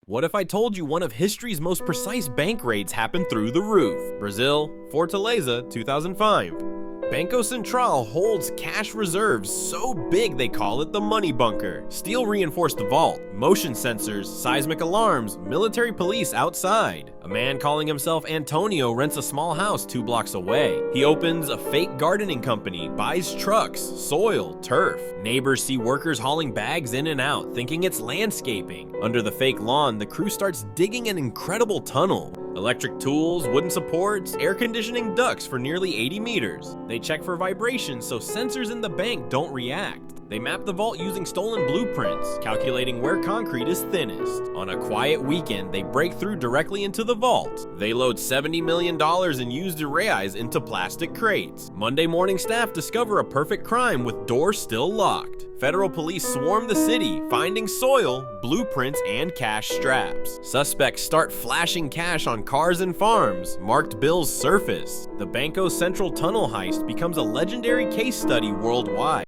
What if I told you one of history's most precise bank raids happened through the roof? Brazil, Fortaleza, 2005. Banco Central holds cash reserves so big they call it the money bunker. Steel reinforced vault, motion sensors, seismic alarms, military police outside. A man calling himself Antonio rents a small house 2 blocks away. He opens a fake gardening company, buys trucks, soil, turf. Neighbors see workers hauling bags in and out, thinking it's landscaping. Under the fake lawn, the crew starts digging an incredible tunnel. Electric tools, wooden supports, air conditioning ducts for nearly 80 meters. They check for vibrations so sensors in the bank don't react. They map the vault using stolen blueprints, calculating where concrete is thinnest. On a quiet weekend, they break through directly into the vault. They load $70 million in used reais into plastic crates. Monday morning staff discover a perfect crime with doors still locked. Federal police swarm the city, finding soil, blueprints, and cash straps. Suspects start flashing cash on cars and farms. Marked bills surface. The Banco Central tunnel heist becomes a legendary case study worldwide.